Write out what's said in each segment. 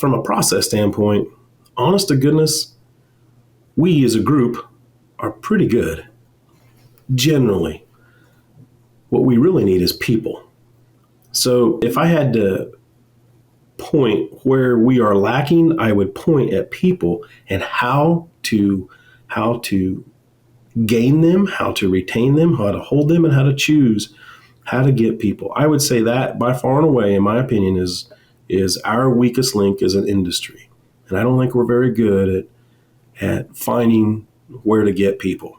from a process standpoint, honest to goodness, we as a group are pretty good. Generally, what we really need is people. So if I had to point where we are lacking, I would point at people and how to gain them, how to retain them, how to hold them, and how to choose how to get people. I would say that by far and away, in my opinion, is our weakest link as an industry. And I don't think we're very good at finding where to get people.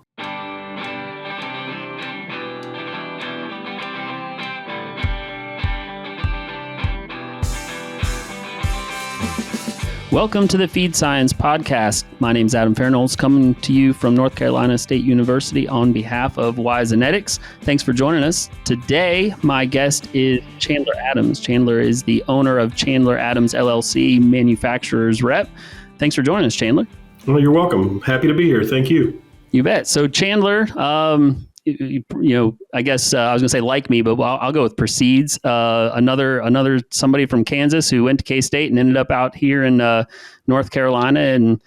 Welcome to the Feed Science Podcast. My name is Adam Fairknowles, coming to you from North Carolina State University on behalf of Wisenetics. Thanks for joining us. Today, my guest is Chandler Adams. Chandler is the owner of Chandler Adams, LLC, manufacturer's rep. Thanks for joining us, Chandler. Well, you're welcome. Happy to be here. Thank you. You bet. So Chandler, I guess I was going to say like me, but I'll go with precedes. Another somebody from Kansas who went to K-State and ended up out here in North Carolina and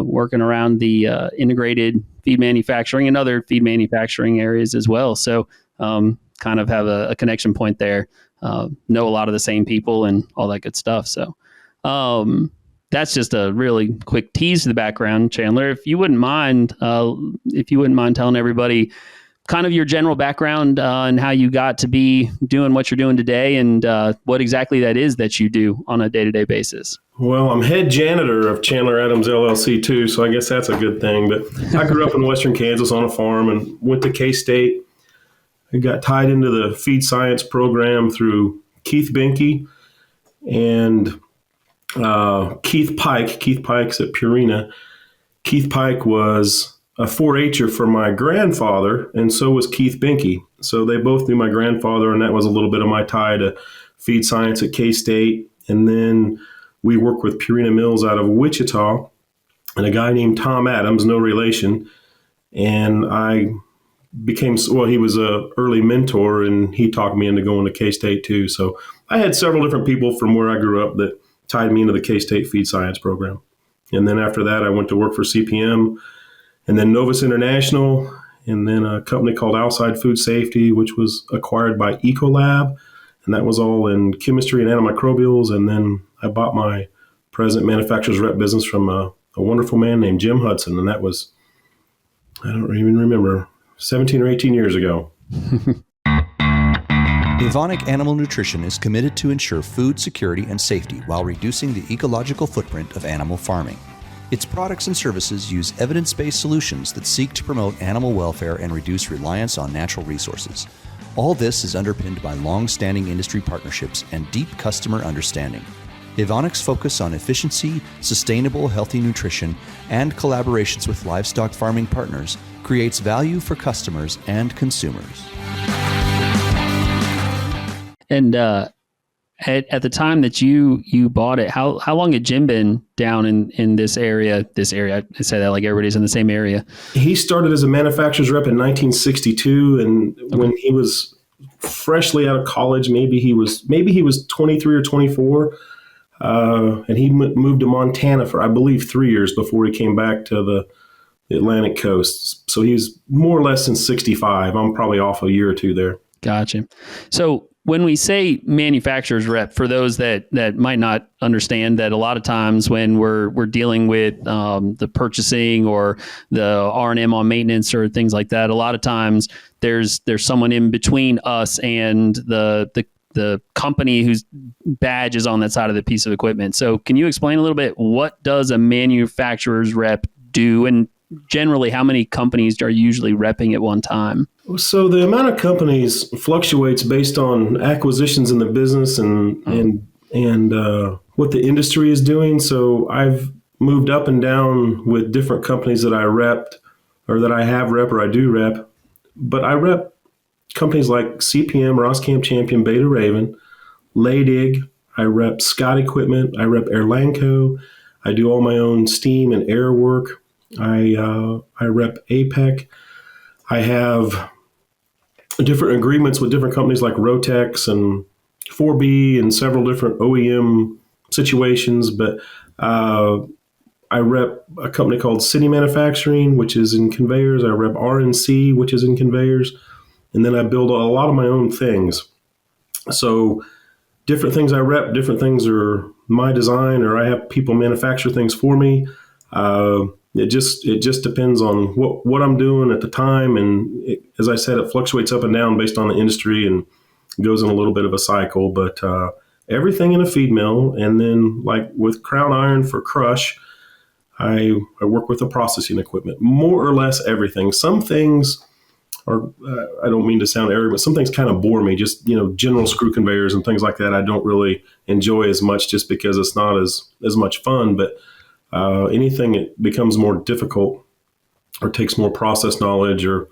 working around the integrated feed manufacturing and other feed manufacturing areas as well. So kind of have a connection point there. Know a lot of the same people and all that good stuff. So that's just a really quick tease to the background, Chandler. If you wouldn't mind telling everybody kind of your general background and how you got to be doing what you're doing today and what exactly that is that you do on a day-to-day basis. Well, I'm head janitor of Chandler Adams LLC too, so I guess that's a good thing. But I grew up in western Kansas on a farm and went to K-State. I got tied into the feed science program through Keith Benke and Keith Pike. Keith Pike's at Purina. Keith Pike was a 4-H'er for my grandfather, and so was Keith Benke. So they both knew my grandfather, and that was a little bit of my tie to feed science at K-State. And then we worked with Purina Mills out of Wichita, and a guy named Tom Adams, no relation. And I he was an early mentor, and he talked me into going to K-State too. So I had several different people from where I grew up that tied me into the K-State feed science program. And then after that, I went to work for CPM, and then Novus International, and then a company called Outside Food Safety, which was acquired by Ecolab, and that was all in chemistry and antimicrobials. And then I bought my present manufacturer's rep business from a wonderful man named Jim Hudson, and that was, I don't even remember, 17 or 18 years ago. Evonik Animal Nutrition is committed to ensure food security and safety while reducing the ecological footprint of animal farming. Its products and services use evidence-based solutions that seek to promote animal welfare and reduce reliance on natural resources. All this is underpinned by long-standing industry partnerships and deep customer understanding. Evonik's focus on efficiency, sustainable, healthy nutrition, and collaborations with livestock farming partners creates value for customers and consumers. And at the time that you bought it, how long had Jim been down in this area? I say that like everybody's in the same area. He started as a manufacturer's rep in 1962, and when he was freshly out of college, maybe he was 23 or 24, and he moved to Montana for, I believe, 3 years before he came back to the Atlantic coast. So he's more or less since 65. I'm probably off a year or two there. Gotcha. So when we say manufacturer's rep, for those that might not understand, that a lot of times when we're dealing with the purchasing or the R&M on maintenance or things like that, a lot of times there's someone in between us and the company whose badge is on that side of the piece of equipment. So can you explain a little bit, what does a manufacturer's rep do, and generally how many companies are usually repping at one time? So the amount of companies fluctuates based on acquisitions in the business and what the industry is doing. So I've moved up and down with different companies that I repped, or that I have rep, or I do rep. But I rep companies like CPM, Roscamp Champion, Beta Raven, Leidig. I rep Scott Equipment. I rep Erlanco. I do all my own steam and air work. I rep APEC. I have different agreements with different companies like Rotex and 4B and several different OEM situations, but I rep a company called City Manufacturing, which is in conveyors. I rep RNC, which is in conveyors. And then I build a lot of my own things. So different things I rep, different things are my design, or I have people manufacture things for me. It just depends on what I'm doing at the time. And as I said, it fluctuates up and down based on the industry and goes in a little bit of a cycle. But everything in a feed mill. And then like with Crown Iron for crush, I work with the processing equipment, more or less everything. Some things are, I don't mean to sound arrogant, but some things kind of bore me, just, general screw conveyors and things like that. I don't really enjoy as much just because it's not as much fun. But anything that becomes more difficult or takes more process knowledge or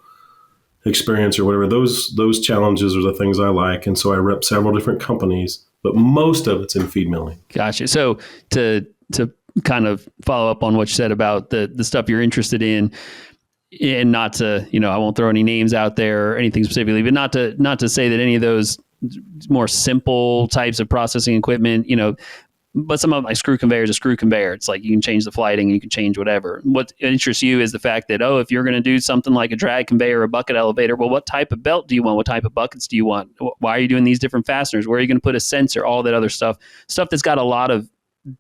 experience or whatever, those challenges are the things I like. And so I rep several different companies, but most of it's in feed milling. Gotcha. So to kind of follow up on what you said about the stuff you're interested in, and not to, I won't throw any names out there or anything specifically, but not to say that any of those more simple types of processing equipment, but some of my screw conveyor is a screw conveyor. It's like you can change the flighting, you can change whatever. What interests you is the fact that, if you're going to do something like a drag conveyor or a bucket elevator, well, what type of belt do you want? What type of buckets do you want? Why are you doing these different fasteners? Where are you going to put a sensor? All that other stuff that's got a lot of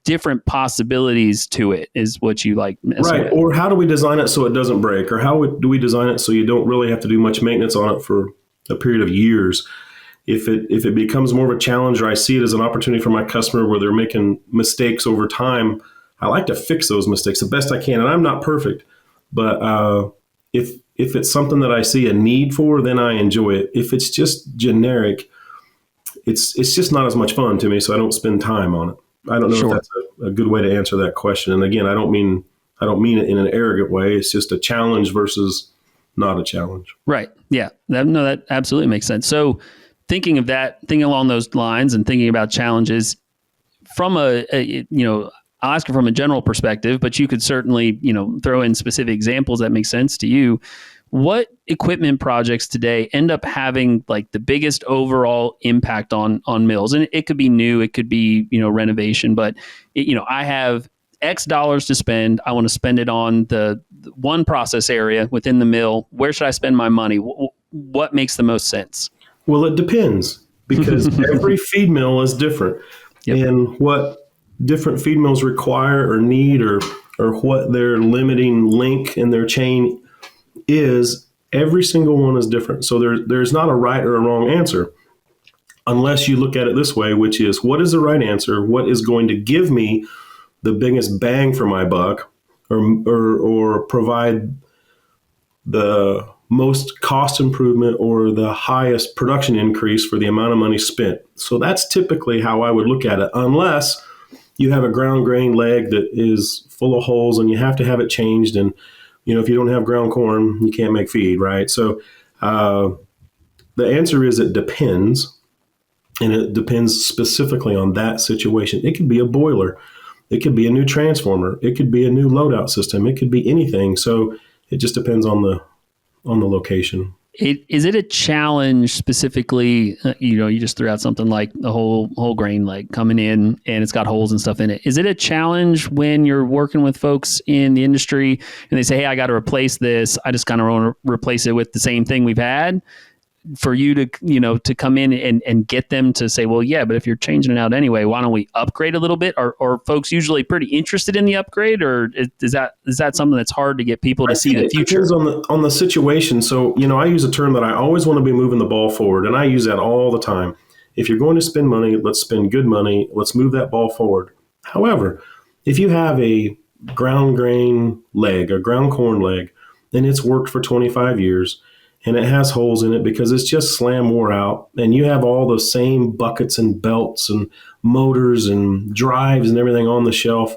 different possibilities to it is what you like. Right. Or how do we design it so it doesn't break? Or how do we design it so you don't really have to do much maintenance on it for a period of years? If it becomes more of a challenge, or I see it as an opportunity for my customer where they're making mistakes over time, I like to fix those mistakes the best I can. And I'm not perfect, but if it's something that I see a need for, then I enjoy it. If it's just generic, it's just not as much fun to me, so I don't spend time on it. I don't know if that's a good way to answer that question. And again, I don't mean it in an arrogant way. It's just a challenge versus not a challenge. Right. Yeah. That absolutely makes sense. So thinking along those lines and thinking about challenges from I'll ask you from a general perspective, but you could certainly, throw in specific examples that make sense to you. What equipment projects today end up having like the biggest overall impact on mills? And it could be new, it could be, renovation, but I have X dollars to spend. I want to spend it on the one process area within the mill. Where should I spend my money? What makes the most sense? Well, it depends, because every feed mill is different. Yep. And what different feed mills require or need or what their limiting link in their chain is, every single one is different. So there's not a right or a wrong answer, unless you look at it this way, which is, what is the right answer? What is going to give me the biggest bang for my buck, or provide the most cost improvement or the highest production increase for the amount of money spent? So that's typically how I would look at it, unless you have a ground grain leg that is full of holes and you have to have it changed. And if you don't have ground corn, you can't make feed, right? So the answer is it depends, and it depends specifically on that situation. It could be a boiler. It could be a new transformer. It could be a new loadout system. It could be anything. So it just depends on the location. Is it a challenge specifically? You just threw out something like the whole grain leg coming in and it's got holes and stuff in it. Is it a challenge when you're working with folks in the industry and they say, "Hey, I got to replace this. I just kind of want to replace it with the same thing we've had"? For you to come in and get them to say, well, yeah, but if you're changing it out anyway, why don't we upgrade a little bit? Are folks usually pretty interested in the upgrade, or is that something that's hard to get people to see the future? It depends on the situation. So, I use a term that I always want to be moving the ball forward, and I use that all the time. If you're going to spend money, let's spend good money. Let's move that ball forward. However, if you have a ground grain leg, a ground corn leg, and it's worked for 25 years, and it has holes in it because it's just slam wore out, and you have all the same buckets and belts and motors and drives and everything on the shelf,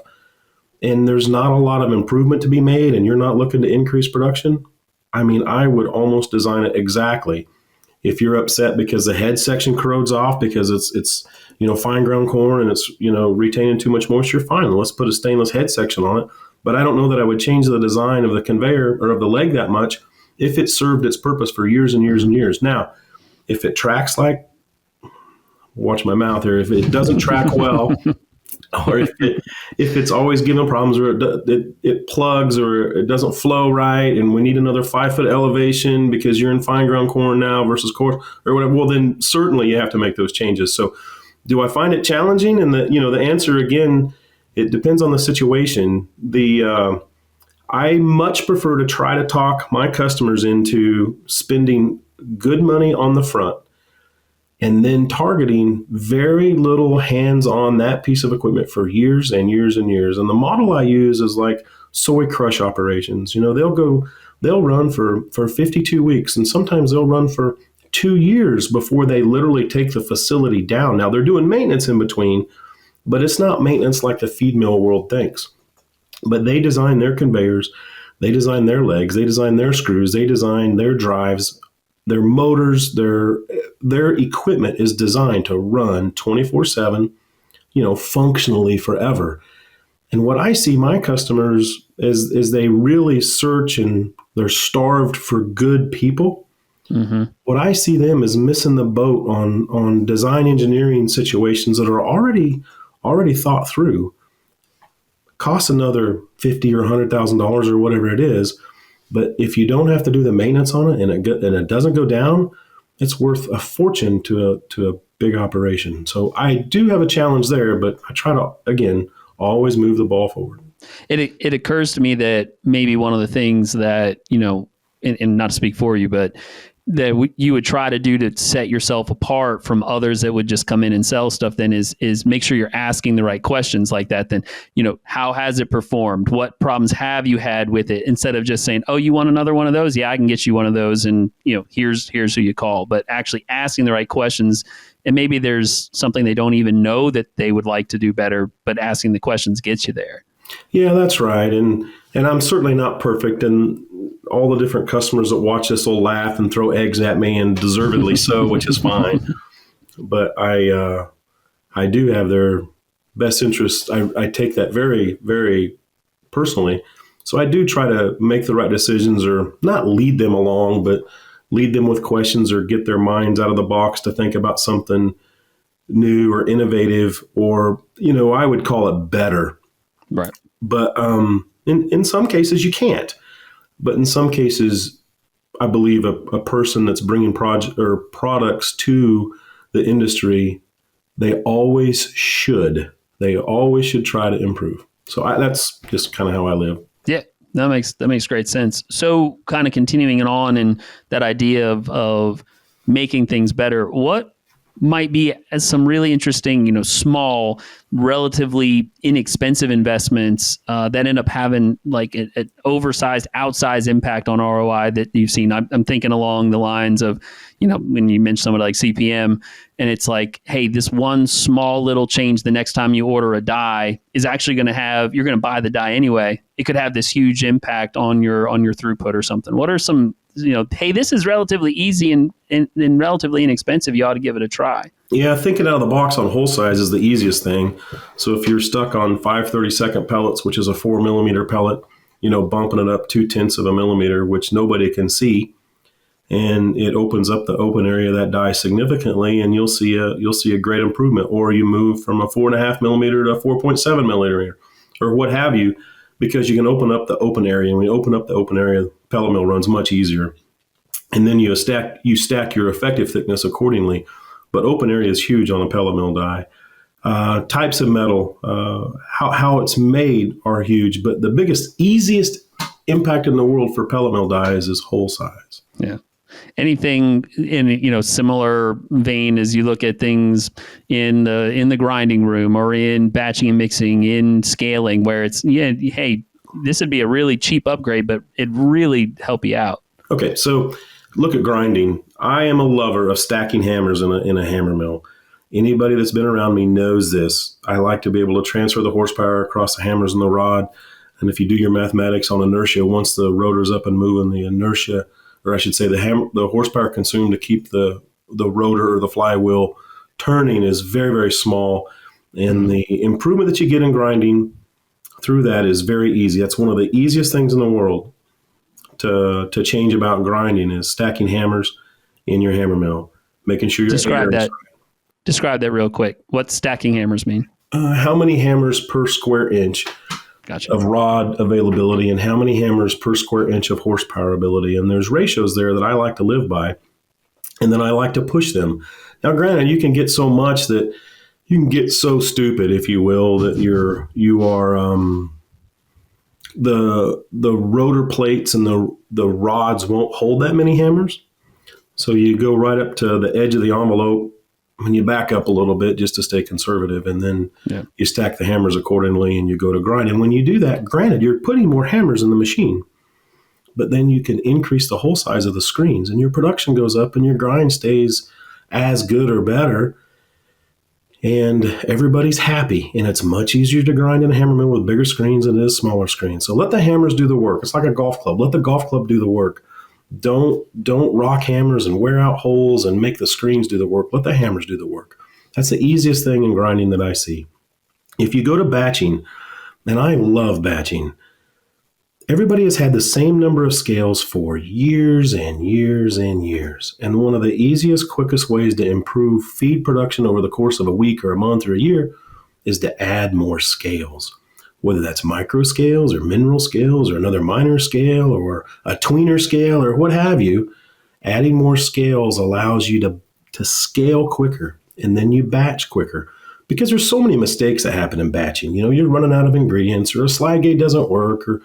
and there's not a lot of improvement to be made, and you're not looking to increase production, I would almost design it exactly. If you're upset because the head section corrodes off because it's fine ground corn and it's retaining too much moisture, fine, let's put a stainless head section on it. But I don't know that I would change the design of the conveyor or of the leg that much if it served its purpose for years and years and years. Now, if it tracks watch my mouth here, if it doesn't track well, or if it's always giving problems, or it plugs, or it doesn't flow right, and we need another 5-foot elevation because you're in fine ground corn now versus coarse or whatever, well, then certainly you have to make those changes. So do I find it challenging? And the answer, again, it depends on the situation. I much prefer to try to talk my customers into spending good money on the front and then targeting very little hands-on that piece of equipment for years and years and years. And the model I use is like soy crush operations. They'll run for 52 weeks, and sometimes they'll run for 2 years before they literally take the facility down. Now they're doing maintenance in between, but it's not maintenance like the feed mill world thinks. But they design their conveyors, they design their legs, they design their screws, they design their drives, their motors, their equipment is designed to run 24/7, functionally forever. And what I see my customers is they really search and they're starved for good people. Mm-hmm. What I see them is missing the boat on design engineering situations that are already thought through. Costs another $50,000 or $100,000 or whatever it is. But if you don't have to do the maintenance on it and it doesn't go down, it's worth a fortune to a big operation. So I do have a challenge there, but I try to, again, always move the ball forward. It occurs to me that maybe one of the things that, and not to speak for you, but that you would try to do to set yourself apart from others that would just come in and sell stuff then is make sure you're asking the right questions like that. Then, how has it performed? What problems have you had with it? Instead of just saying, oh, you want another one of those? Yeah, I can get you one of those. And, here's who you call, but actually asking the right questions. And maybe there's something they don't even know that they would like to do better, but asking the questions gets you there. Yeah, that's right. And I'm certainly not perfect. And all the different customers that watch this will laugh and throw eggs at me, and deservedly so, which is fine. But I do have their best interests. I take that very, very personally. So I do try to make the right decisions, or not lead them along, but lead them with questions, or get their minds out of the box to think about something new or innovative, or, I would call it better. Right. But in some cases you can't. But in some cases, I believe a person that's bringing products to the industry, they always should try to improve. So that's just kind of how I live. Yeah, that makes great sense. So kind of continuing on in that idea of making things better, what might be some really interesting, small, relatively inexpensive investments that end up having like an oversized, outsized impact on ROI that you've seen? I'm thinking along the lines of, when you mention somebody like CPM, and it's like, hey, this one small little change the next time you order a die is actually going to have, you're going to buy the die anyway. It could have this huge impact on your throughput or something. What are some, hey, this is relatively easy and relatively inexpensive. You ought to give it a try. Yeah, thinking out of the box on hole size is the easiest thing. So if you're stuck on 5/32 pellets, which is a 4 millimeter pellet, bumping it up 0.2 of a millimeter, which nobody can see, and it opens up the open area of that die significantly, and you'll see a great improvement. Or you move from a 4.5 millimeter to a 4.7 millimeter, or what have you, because you can open up the open area. And when you open up the open area, the pellet mill runs much easier. And then you stack your effective thickness accordingly. But open area is huge on a pellet mill die. Types of metal, how it's made are huge. But the biggest, easiest impact in the world for pellet mill dies is hole size. Yeah. Anything in similar vein as you look at things in the grinding room, or in batching and mixing, in scaling, where it's, hey, this would be a really cheap upgrade, but it'd really help you out. Okay, so look at grinding. I am a lover of stacking hammers in a hammer mill. Anybody that's been around me knows this. I like to be able to transfer the horsepower across the hammers and the rod. And if you do your mathematics on inertia, once the rotor's up and moving, the inertia, or I should say the horsepower consumed to keep the rotor or the flywheel turning, is very, very small. And the improvement that you get in grinding through that is very easy. That's one of the easiest things in the world to change about grinding, is stacking hammers in your hammer mill, making sure your Describe that real quick. What stacking hammers mean? how many hammers per square inch Gotcha. of rod availability and how many hammers per square inch of horsepower ability. And there's ratios there that I like to live by, and then I like to push them. Now, granted, you can get so much that you can get so stupid, if you will, that you are the rotor plates and the rods won't hold that many hammers. So you go right up to the edge of the envelope when you back up a little bit just to stay conservative, and then you stack the hammers accordingly and you go to grind. And when you do that, granted, you're putting more hammers in the machine, but then you can increase the hole size of the screens and your production goes up and your grind stays as good or better. And everybody's happy, and it's much easier to grind in a hammer mill with bigger screens than it is smaller screens. So let the hammers do the work. It's like a golf club. Let the golf club do the work. Don't rock hammers and wear out holes and make the screens do the work. Let the hammers do the work. That's the easiest thing in grinding that I see. If you go to batching, and I love batching, everybody has had the same number of scales for years and years and years. And one of the easiest, quickest ways to improve feed production over the course of a week or a month or a year is to add more scales, whether that's micro scales or mineral scales or another minor scale or a tweener scale or what have you. Adding more scales allows you to scale quicker, and then you batch quicker. Because there's so many mistakes that happen in batching. You know, you're running out of ingredients, or a slide gate doesn't work, or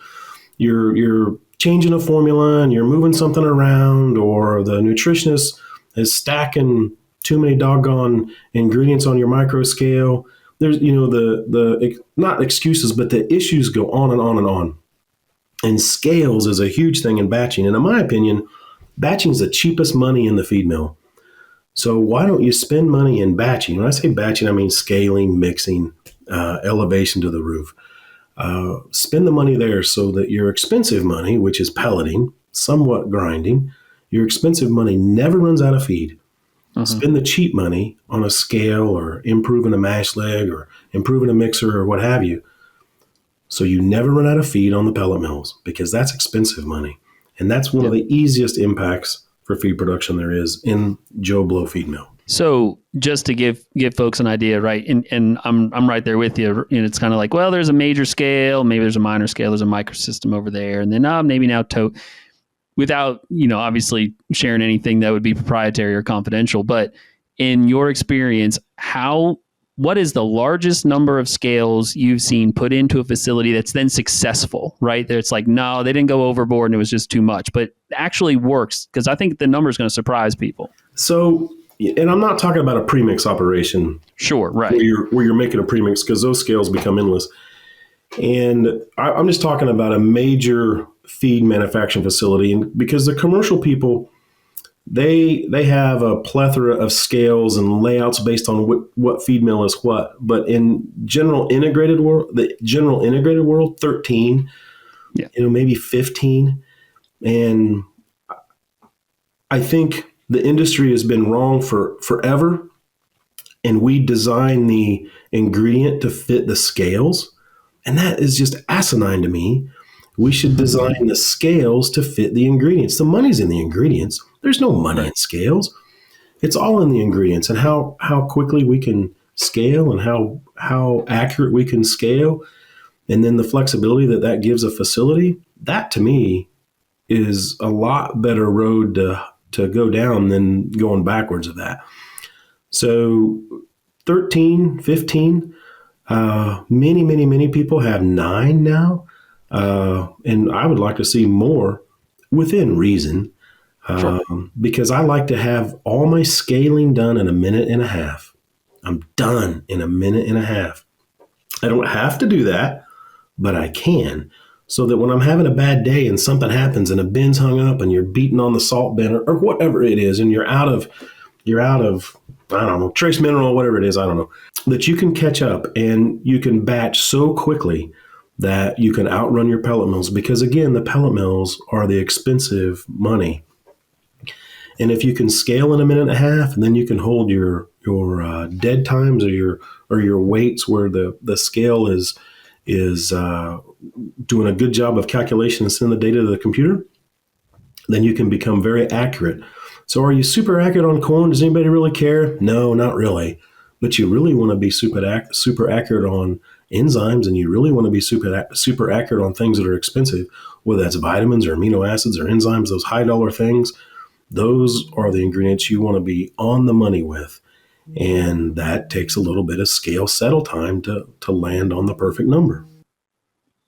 you're changing a formula and you're moving something around, or the nutritionist is stacking too many doggone ingredients on your micro scale. There's, you know, the not excuses, but the issues go on and on and on. And scales is a huge thing in batching. And in my opinion, batching is the cheapest money in the feed mill. So why don't you spend money in batching? When I say batching, I mean scaling, mixing, elevation to the roof. Spend the money there so that your expensive money, which is pelleting, somewhat grinding, your expensive money never runs out of feed. Spend the cheap money on a scale or improving a mash leg or improving a mixer or what have you. So you never run out of feed on the pellet mills, because that's expensive money. And that's one of the easiest impacts for feed production there is in Joe Blow feed mill. So just to give folks an idea, right? And I'm right there with you. And it's kind of like, well, there's a major scale, maybe there's a minor scale, there's a microsystem over there, and then maybe now without, you know, obviously sharing anything that would be proprietary or confidential. But in your experience, what is the largest number of scales you've seen put into a facility that's then successful, right? That it's like, no, they didn't go overboard and it was just too much, but actually works? Because I think the number is going to surprise people. So, and I'm not talking about a premix operation. Sure, right. Where you're making a premix, because those scales become endless. And I'm just talking about a major feed manufacturing facility. And because the commercial people, they have a plethora of scales and layouts based on what feed mill is what. But in the general integrated world, 13, maybe 15. And I think the industry has been wrong for forever. And we design the ingredient to fit the scales. And that is just asinine to me. We should design the scales to fit the ingredients. The money's in the ingredients. There's no money in scales. It's all in the ingredients and how quickly we can scale and how accurate we can scale. And then the flexibility that gives a facility, that to me is a lot better road to go down than going backwards of that. So 13, 15, many people have 9 now. And I would like to see more within reason, because I like to have all my scaling done in a minute and a half. I'm done in a minute and a half. I don't have to do that, but I can, so that when I'm having a bad day and something happens and a bin's hung up and you're beating on the salt bin or whatever it is, and you're out of, I don't know, trace mineral, whatever it is, I don't know, that you can catch up and you can batch so quickly that you can outrun your pellet mills. Because again, the pellet mills are the expensive money. And if you can scale in a minute and a half, and then you can hold your dead times or your weights where the scale is doing a good job of calculation and send the data to the computer, then you can become very accurate. So are you super accurate on corn? Does anybody really care? No, not really. but you really want to be super accurate on enzymes, and you really want to be super accurate on things that are expensive, whether that's vitamins or amino acids or enzymes, those high dollar things. Those are the ingredients you want to be on the money with. And that takes a little bit of scale settle time to land on the perfect number.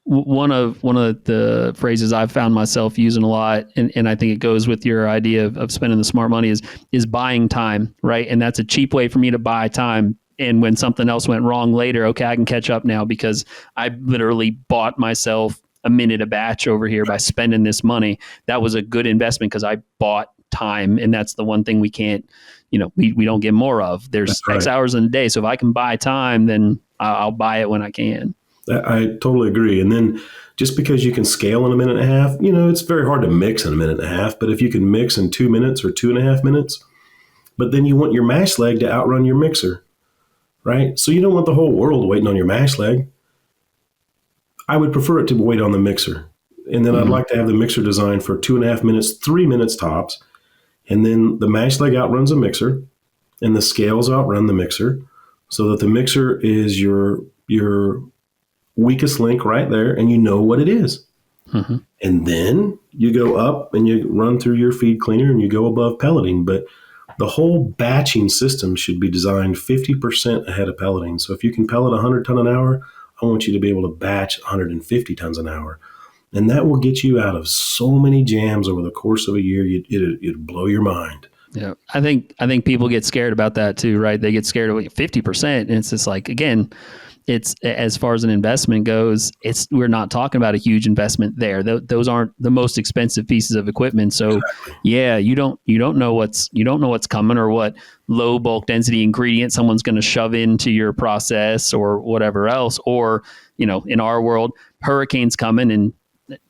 One of the phrases I've found myself using a lot, and I think it goes with your idea of spending the smart money, is buying time, right? And that's a cheap way for me to buy time. And when something else went wrong later, okay, I can catch up now because I literally bought myself a minute a batch over here by spending this money. That was a good investment because I bought time, and that's the one thing we can't, we don't get more of. There's X hours in a day. So if I can buy time, then I'll buy it when I can. I totally agree. And then just because you can scale in a minute and a half, it's very hard to mix in a minute and a half. But if you can mix in 2 minutes or 2.5 minutes, but then you want your mash leg to outrun your mixer, right? So you don't want the whole world waiting on your mash leg. I would prefer it to wait on the mixer. And then I'd like to have the mixer designed for 2.5 minutes, 3 minutes tops. And then the mash leg outruns the mixer and the scales outrun the mixer, so that the mixer is your weakest link right there, and you know what it is. Mm-hmm. And then you go up and you run through your feed cleaner and you go above pelleting. But the whole batching system should be designed 50% ahead of pelleting. So if you can pellet 100 ton an hour, I want you to be able to batch 150 tons an hour. And that will get you out of so many jams over the course of a year. It'd blow your mind. Yeah, I think people get scared about that too, right? They get scared of 50%, and it's just like, again, it's, as far as an investment goes, we're not talking about a huge investment there. Those aren't the most expensive pieces of equipment. So exactly. Yeah, you don't know what's coming, or what low bulk density ingredient someone's going to shove into your process or whatever else. Or, in our world, hurricanes coming, and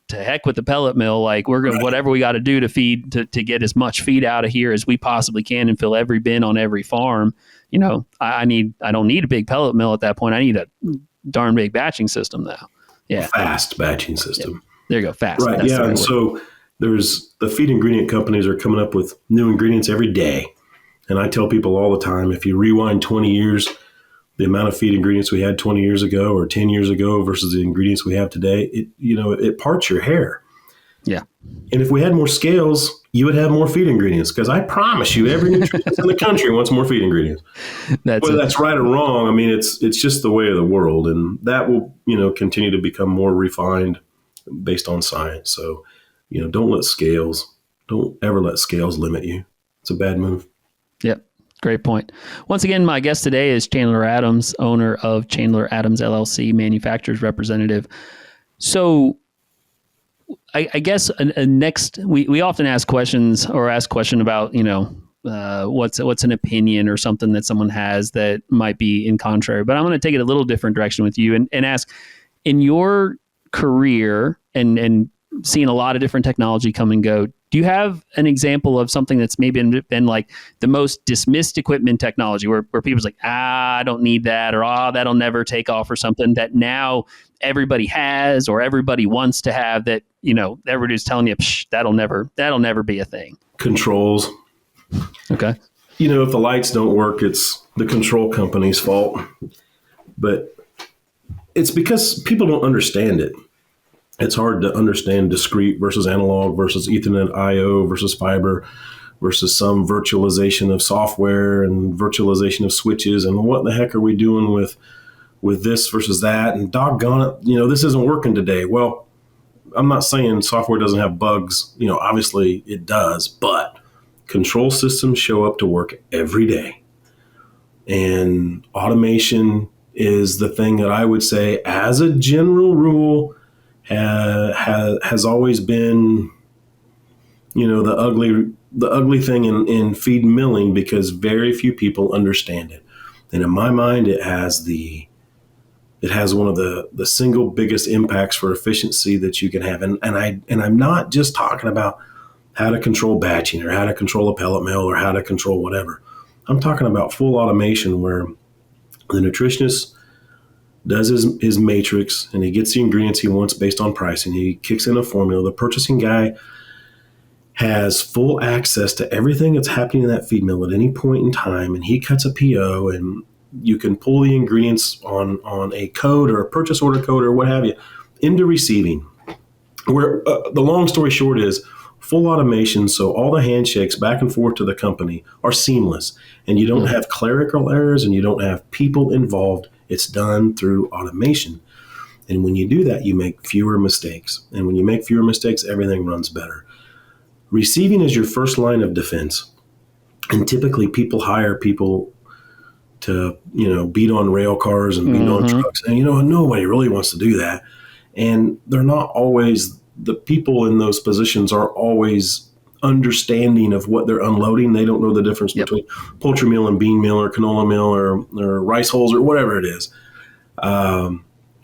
to heck with the pellet mill. Like, we're going to, whatever we got to do to feed, to get as much feed out of here as we possibly can and fill every bin on every farm. I don't need a big pellet mill at that point. I need a darn big batching system now. Yeah. Fast batching system. Yeah. There you go. Fast. Right. Yeah. And so there's the feed ingredient companies are coming up with new ingredients every day. And I tell people all the time, if you rewind 20 years, the amount of feed ingredients we had 20 years ago or 10 years ago versus the ingredients we have today, it parts your hair. Yeah. And if we had more scales, you would have more feed ingredients, because I promise you, every nutritionist in the country wants more feed ingredients. Whether that's right or wrong, I mean, it's just the way of the world, and that will continue to become more refined based on science. So don't ever let scales limit you. It's a bad move. Yep. Great point. Once again, my guest today is Chandler Adams, owner of Chandler Adams LLC, manufacturer's representative. So I guess next, we often ask questions about, what's an opinion or something that someone has that might be in contrary. But I'm going to take it a little different direction with you and ask, in your career and seeing a lot of different technology come and go, do you have an example of something that's maybe been like the most dismissed equipment technology where people's like, I don't need that, or that'll never take off, or something that now everybody has or everybody wants to have, that everybody's telling you that'll never be a thing? Controls. Okay. If the lights don't work, it's the control company's fault. But it's because people don't understand it. It's hard to understand discrete versus analog versus Ethernet I/O versus fiber versus some virtualization of software and virtualization of switches. And what the heck are we doing with this versus that? And doggone it, this isn't working today. Well, I'm not saying software doesn't have bugs. Obviously it does, but control systems show up to work every day. And automation is the thing that I would say, as a general rule, has always been, the ugly thing in feed milling, because very few people understand it. And in my mind, it has one of the single biggest impacts for efficiency that you can have. And I'm not just talking about how to control batching or how to control a pellet mill or how to control whatever. I'm talking about full automation, where the nutritionist does his matrix and he gets the ingredients he wants based on pricing. He kicks in a formula. The purchasing guy has full access to everything that's happening in that feed mill at any point in time, and he cuts a PO, and you can pull the ingredients on a code or a purchase order code or what have you into receiving. Where the long story short is full automation, so all the handshakes back and forth to the company are seamless, and you don't have clerical errors and you don't have people involved. It's done through automation. And when you do that, you make fewer mistakes. And when you make fewer mistakes, everything runs better. Receiving is your first line of defense. And typically people hire people to, beat on rail cars and beat on trucks. And, nobody really wants to do that. And they're not always, the people in those positions are always understanding of what they're unloading. They don't know the difference between poultry meal and bean meal or canola meal or rice hulls or whatever it is.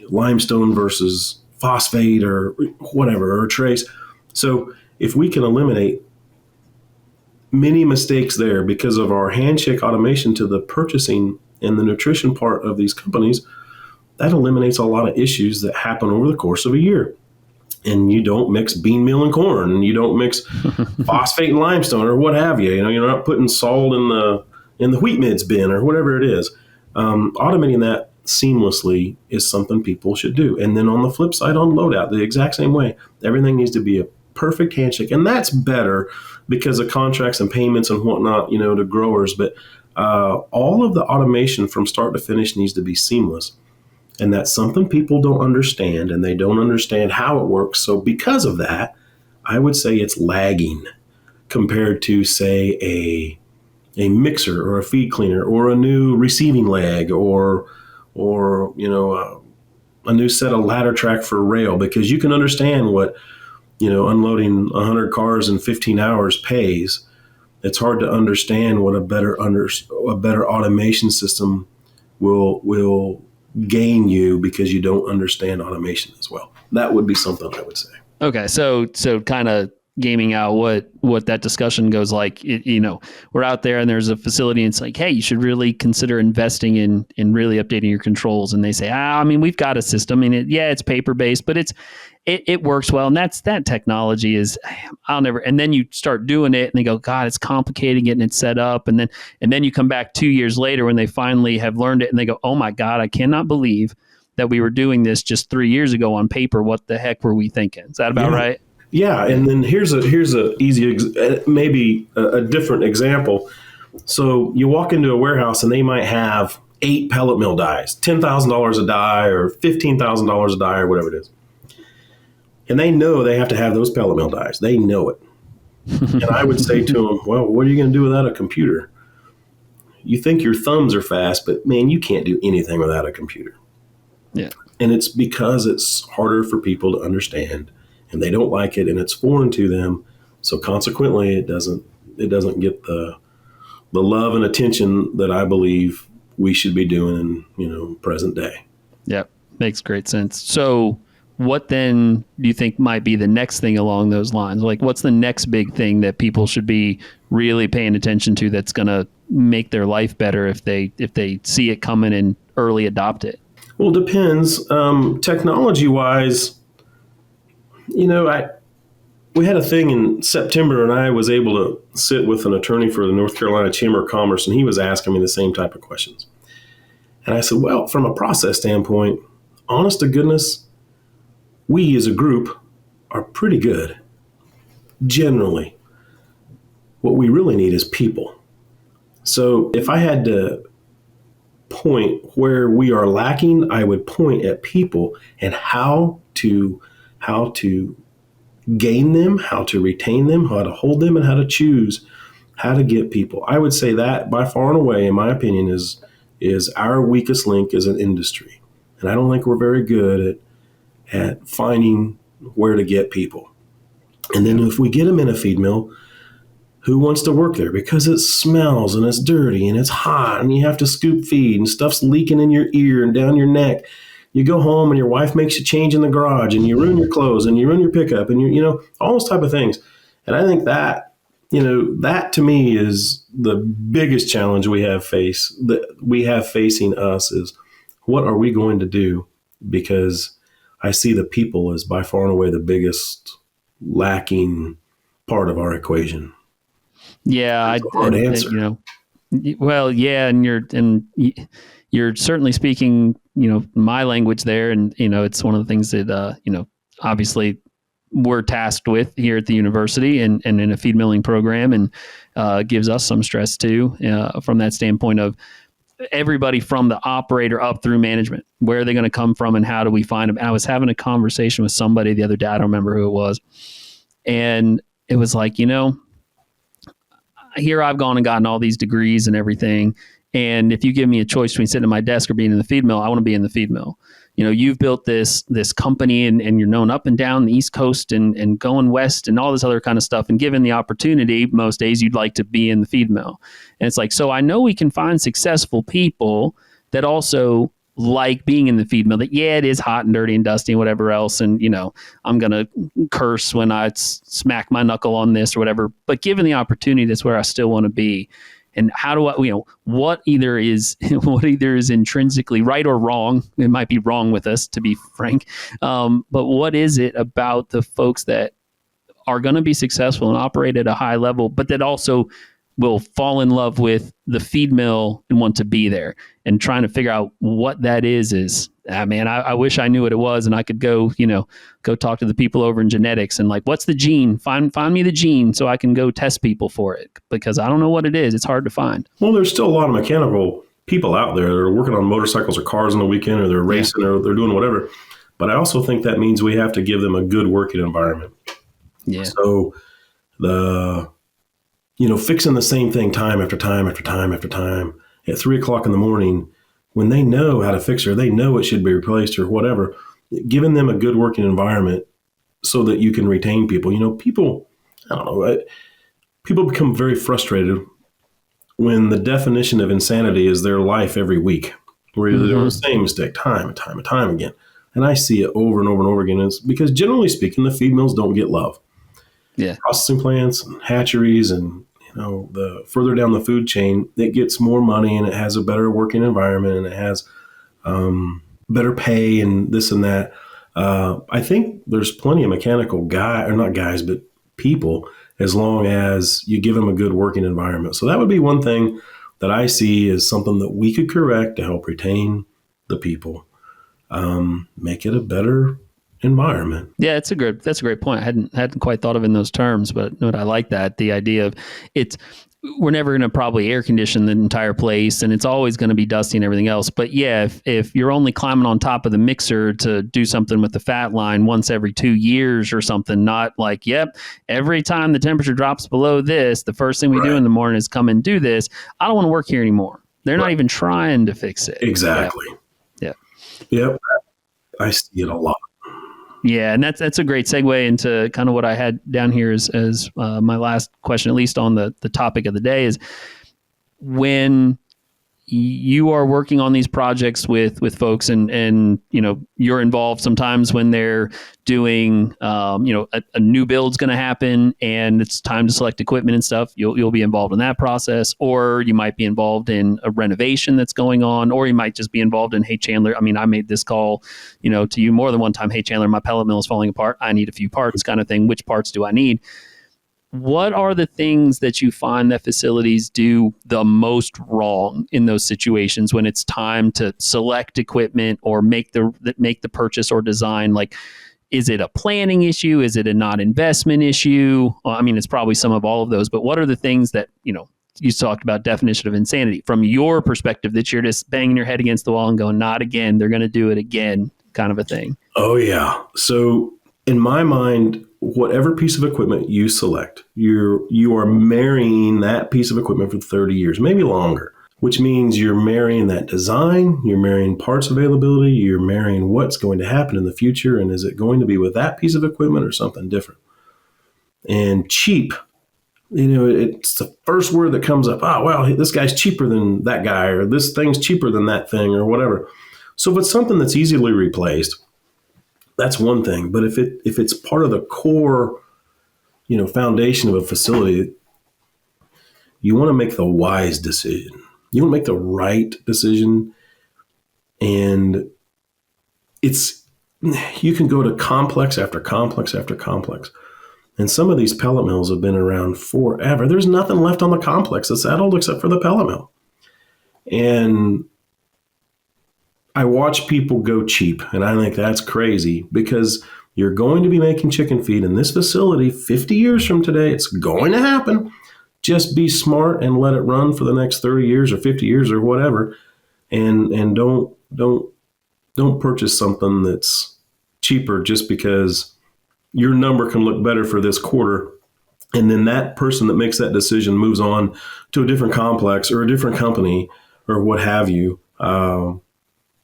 Limestone versus phosphate or whatever, or trace. So if we can eliminate many mistakes there because of our handshake automation to the purchasing and the nutrition part of these companies, that eliminates a lot of issues that happen over the course of a year. And you don't mix bean meal and corn, and you don't mix phosphate and limestone or what have you. You're not putting salt in the wheat mids bin or whatever it is. Automating that seamlessly is something people should do. And then on the flip side, on loadout, the exact same way, everything needs to be a perfect handshake. And that's better because of contracts and payments and whatnot, to growers. But all of the automation from start to finish needs to be seamless. And that's something people don't understand, and they don't understand how it works. So because of that, I would say it's lagging compared to, say, a mixer or a feed cleaner or a new receiving leg or a new set of ladder track for rail, because you can understand what, unloading 100 cars in 15 hours pays. It's hard to understand what a better automation system will gain you because you don't understand automation as well. That would be something I would say. Okay. So kind of gaming out what that discussion goes like, we're out there and there's a facility and it's like, hey, you should really consider investing in really updating your controls. And they say, we've got a system and it's paper-based, but it works well. And that technology is, and then you start doing it and they go, God, it's complicated getting it set up. And then you come back 2 years later when they finally have learned it and they go, oh my God, I cannot believe that we were doing this just 3 years ago on paper. What the heck were we thinking? Is that about right? Yeah, and then here's a easy, maybe a different example. So you walk into a warehouse and they might have 8 pellet mill dies, $10,000 a die or $15,000 a die or whatever it is. And they know they have to have those pellet mill dies. They know it. And I would say to them, well, what are you going to do without a computer? You think your thumbs are fast, but man, you can't do anything without a computer. Yeah. And it's because it's harder for people to understand. And they don't like it, and it's foreign to them. So consequently, it doesn't get the love and attention that I believe we should be doing in present day. Yep, makes great sense. So, what then do you think might be the next thing along those lines? Like, what's the next big thing that people should be really paying attention to that's going to make their life better if they see it coming and early adopt it? Well, it depends. Technology-wise, we had a thing in September, and I was able to sit with an attorney for the North Carolina Chamber of Commerce, and he was asking me the same type of questions. And I said, well, from a process standpoint, honest to goodness, we as a group are pretty good. Generally, what we really need is people. So if I had to point where we are lacking, I would point at people and how to gain them, how to retain them, how to hold them, and how to choose how to get people. I would say that by far and away, in my opinion, is our weakest link as an industry. And I don't think we're very good at finding where to get people. And then if we get them in a feed mill, who wants to work there? Because it smells and it's dirty and it's hot and you have to scoop feed and stuff's leaking in your ear and down your neck. You go home and your wife makes you change in the garage and you ruin your clothes and you ruin your pickup and all those type of things. And I think that, that to me is the biggest challenge we have facing us is what are we going to do? Because I see the people as by far and away the biggest lacking part of our equation. Yeah, That's a hard answer. Well, yeah, and you're certainly speaking, my language there. And, it's one of the things that, obviously we're tasked with here at the university and in a feed milling program, and gives us some stress too, from that standpoint of everybody from the operator up through management. Where are they going to come from and how do we find them? And I was having a conversation with somebody the other day. I don't remember who it was. And it was like, here I've gone and gotten all these degrees and everything. And if you give me a choice between sitting at my desk or being in the feed mill, I want to be in the feed mill. You've built this company and you're known up and down the East Coast and going west and all this other kind of stuff. And given the opportunity, most days you'd like to be in the feed mill. And it's like, so I know we can find successful people that also like being in the feed mill, that, yeah, it is hot and dirty and dusty and whatever else. And, I'm going to curse when I smack my knuckle on this or whatever. But given the opportunity, that's where I still want to be. And how do I, what either is intrinsically right or wrong? It might be wrong with us, to be frank. But what is it about the folks that are going to be successful and operate at a high level, but that also will fall in love with the feed mill and want to be there? And trying to figure out what that is man, I wish I knew what it was, and I could go talk to the people over in genetics and like, what's the gene? Find me the gene so I can go test people for it, because I don't know what it is. It's hard to find. Well, there's still a lot of mechanical people out there that are working on motorcycles or cars on the weekend, or they're racing, or they're doing whatever. But I also think that means we have to give them a good working environment. Yeah. So fixing the same thing time after time after time after time at 3:00 in the morning, when they know how to fix it, they know it should be replaced or whatever, giving them a good working environment so that you can retain people. People, I don't know, people become very frustrated when the definition of insanity is their life every week, where they're doing the same mistake time and time and time again. And I see it over and over and over again. It's because generally speaking, the feed mills don't get love. Yeah. Processing plants and hatcheries and the further down the food chain, it gets more money and it has a better working environment and it has better pay and this and that. I think there's plenty of mechanical people, as long as you give them a good working environment. So that would be one thing that I see as something that we could correct to help retain the people, make it a better environment. Yeah, that's a great point. I hadn't quite thought of it in those terms, but I like that. The idea of we're never going to probably air condition the entire place, and it's always going to be dusty and everything else. But yeah, if you're only climbing on top of the mixer to do something with the fat line once every 2 years or something, not like, every time the temperature drops below this, the first thing we do in the morning is come and do this. I don't want to work here anymore. They're not even trying to fix it. Exactly. Yeah. Yep. I see it a lot. Yeah, and that's a great segue into kind of what I had down here as my last question, at least on the topic of the day, is when you are working on these projects with folks and you're involved sometimes when they're doing a new build's going to happen and it's time to select equipment and stuff. You'll be involved in that process, or you might be involved in a renovation that's going on, or you might just be involved in, hey, Chandler, I made this call to you more than one time. Hey, Chandler, my pellet mill is falling apart. I need a few parts, kind of thing. Which parts do I need? What are the things that you find that facilities do the most wrong in those situations when it's time to select equipment or make the purchase or design? Like, is it a planning issue? Is it a non-investment issue? Well, it's probably some of all of those, but what are the things that, you talked about definition of insanity from your perspective that you're just banging your head against the wall and going, not again, they're going to do it again, kind of a thing? Oh yeah. So in my mind, whatever piece of equipment you select, you are marrying that piece of equipment for 30 years, maybe longer, which means you're marrying that design, you're marrying parts availability, you're marrying what's going to happen in the future, and is it going to be with that piece of equipment or something different? And cheap, it's the first word that comes up. Oh, well, this guy's cheaper than that guy, or this thing's cheaper than that thing, or whatever. So if it's something that's easily replaced, that's one thing. But if it's part of the core, foundation of a facility, you want to make the wise decision. You want to make the right decision. And you can go to complex after complex after complex. And some of these pellet mills have been around forever. There's nothing left on the complex that's that old except for the pellet mill. And I watch people go cheap, and I think that's crazy because you're going to be making chicken feed in this facility 50 years from today. It's going to happen. Just be smart and let it run for the next 30 years or 50 years or whatever, and don't purchase something that's cheaper just because your number can look better for this quarter. And then that person that makes that decision moves on to a different complex or a different company or what have you,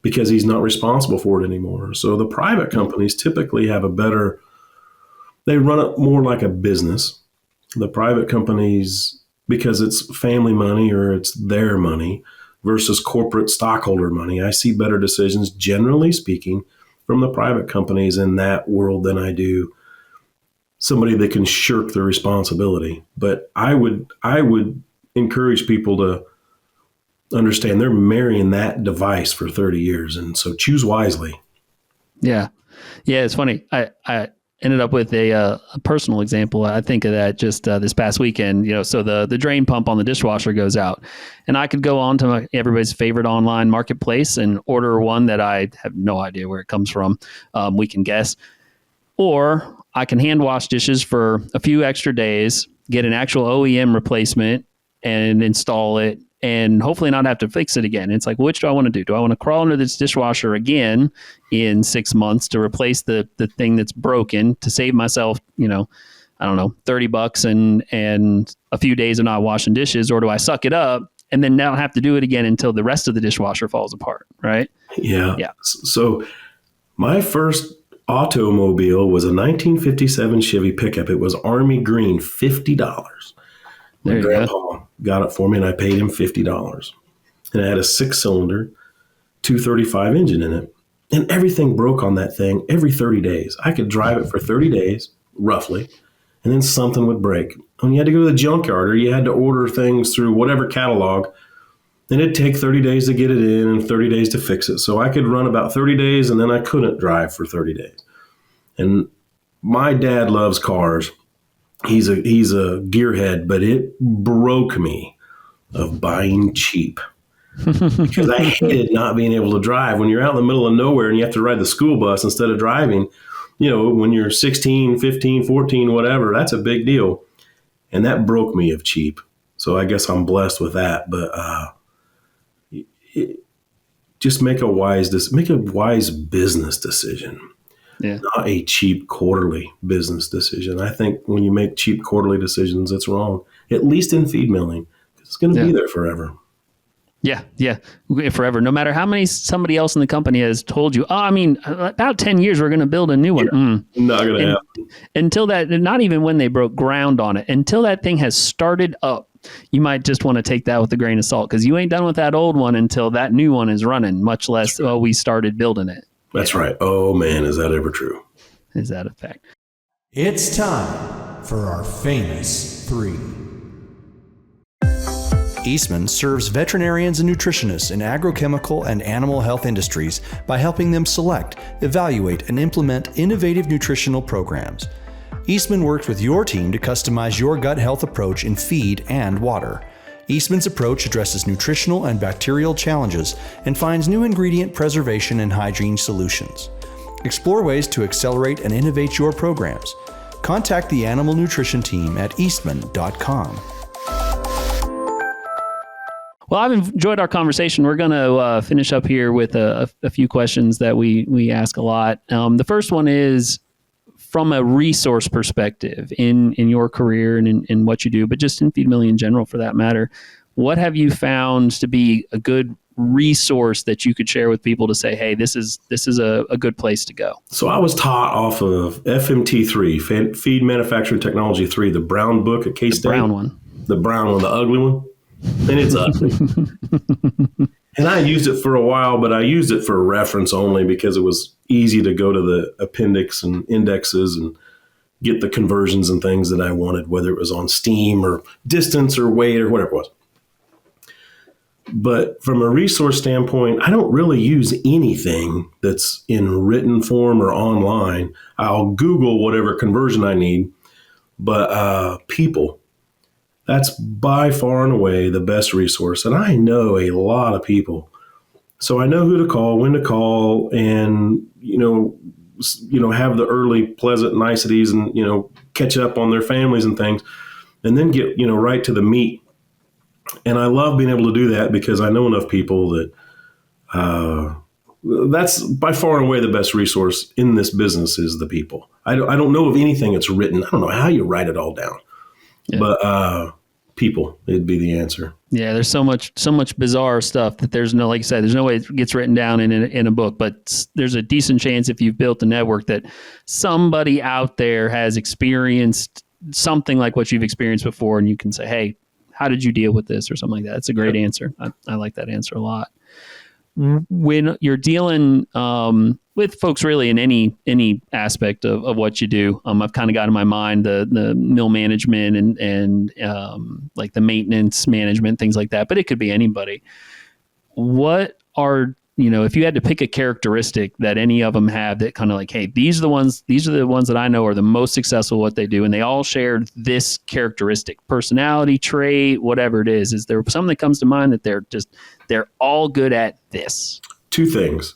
because he's not responsible for it anymore. So the private companies typically have they run it more like a business. The private companies, because it's family money or it's their money versus corporate stockholder money, I see better decisions, generally speaking, from the private companies in that world than I do somebody that can shirk the responsibility. But I would encourage people to understand they're marrying that device for 30 years. And so choose wisely. Yeah. Yeah. It's funny. I ended up with a personal example. I think of that just this past weekend, so the drain pump on the dishwasher goes out, and I could go on to everybody's favorite online marketplace and order one that I have no idea where it comes from. We can guess, or I can hand wash dishes for a few extra days, get an actual OEM replacement and install it, and hopefully not have to fix it again. It's like, which do I want to do? Do I want to crawl under this dishwasher again in 6 months to replace the thing that's broken to save myself, I don't know, $30 and a few days of not washing dishes? Or do I suck it up and then not have to do it again until the rest of the dishwasher falls apart? Right. Yeah. Yeah. So my first automobile was a 1957 Chevy pickup. It was Army green, $50. My grandpa got it for me, and I paid him $50. And it had a 6-cylinder, 235 engine in it. And everything broke on that thing every 30 days. I could drive it for 30 days, roughly, and then something would break. And you had to go to the junkyard, or you had to order things through whatever catalog. And it'd take 30 days to get it in and 30 days to fix it. So I could run about 30 days, and then I couldn't drive for 30 days. And my dad loves cars. He's a gearhead, but it broke me of buying cheap because I hated not being able to drive. When you're out in the middle of nowhere and you have to ride the school bus instead of driving, when you're 16, 15, 14, whatever, that's a big deal. And that broke me of cheap. So I guess I'm blessed with that. But just make a wise business decision. Yeah. Not a cheap quarterly business decision. I think when you make cheap quarterly decisions, it's wrong, at least in feed milling, because it's going to be there forever. Yeah. Yeah. Forever. No matter how many somebody else in the company has told you, about 10 years, we're going to build a new one. Not going to happen. Until that, not even when they broke ground on it, until that thing has started up, you might just want to take that with a grain of salt, because you ain't done with that old one until that new one is running, much less, we started building it. That's right. Oh, man, is that ever true? Is that a fact? It's time for our famous 3. Eastman serves veterinarians and nutritionists in agrochemical and animal health industries by helping them select, evaluate, and implement innovative nutritional programs. Eastman works with your team to customize your gut health approach in feed and water. Eastman's approach addresses nutritional and bacterial challenges and finds new ingredient preservation and hygiene solutions. Explore ways to accelerate and innovate your programs. Contact the animal nutrition team at eastman.com. Well, I've enjoyed our conversation. We're going to finish up here with a few questions that we ask a lot. The first one is, from a resource perspective in your career and in what you do, but just in feed milling in general for that matter, what have you found to be a good resource that you could share with people to say, hey, this is a good place to go? So I was taught off of FMT3, Feed Manufacturing Technology 3, the brown book at K-State. The brown one. The brown one, the ugly one. And it's ugly. And I used it for a while, but I used it for reference only because it was easy to go to the appendix and indexes and get the conversions and things that I wanted, whether it was on steam or distance or weight or whatever it was. But from a resource standpoint, I don't really use anything that's in written form or online. I'll Google whatever conversion I need, but people. That's by far and away the best resource. And I know a lot of people So I know who to call, when to call, and have the early pleasant niceties, and catch up on their families and things, and then get right to the meat. And I love being able to do that because I know enough people that that's by far and away the best resource in this business is the people. I don't know of anything that's written. I don't know how you write it all down, but people, it'd be the answer. Yeah, there's so much bizarre stuff that there's no, like you said, there's no way it gets written down in a book, but there's a decent chance if you've built a network that somebody out there has experienced something like what you've experienced before, and you can say, hey, how did you deal with this or something like that? It's a great answer. I like that answer a lot. When you're dealing with folks really in any aspect of what you do, I've kind of got in my mind the mill management and like the maintenance management, things like that, but it could be anybody. What are, if you had to pick a characteristic that any of them have that kind of like, hey, these are the ones that I know are the most successful at what they do, and they all share this characteristic, personality trait, whatever it is there something that comes to mind that they're all good at this? Two things.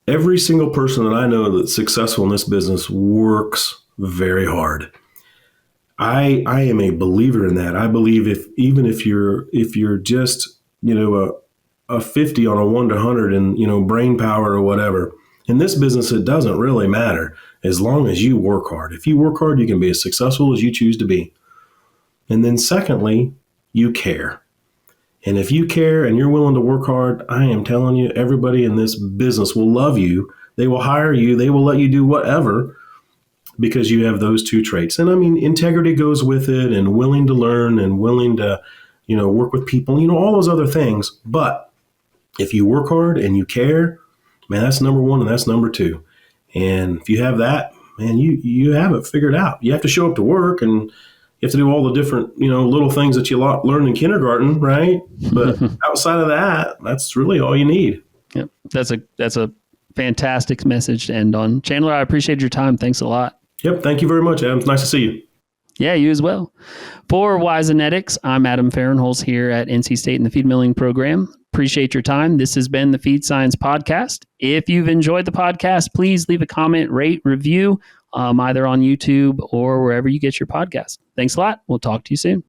Every single person that I know that's successful in this business works very hard. I am a believer in that. I believe if you're just, a 50 on a 1 to 100 and, brain power or whatever, in this business, it doesn't really matter as long as you work hard. If you work hard, you can be as successful as you choose to be. And then secondly, you care. And if you care and you're willing to work hard, I am telling you, everybody in this business will love you. They will hire you. They will let you do whatever because you have those two traits. And I mean, integrity goes with it, and willing to learn and willing to, work with people, all those other things. But if you work hard and you care, man, that's number one and that's number two. And if you have that, man, you have it figured out. You have to show up to work and you have to do all the different, little things that you learned in kindergarten, right? But outside of that, that's really all you need. Yep. That's a fantastic message to end on. Chandler, I appreciate your time. Thanks a lot. Yep. Thank you very much, Adam. It's nice to see you. Yeah, you as well. For Wisenetics, I'm Adam Fahrenholz here at NC State in the feed milling program. Appreciate your time. This has been the Feed Science Podcast. If you've enjoyed the podcast, please leave a comment, rate, review, either on YouTube or wherever you get your podcast. Thanks a lot. We'll talk to you soon.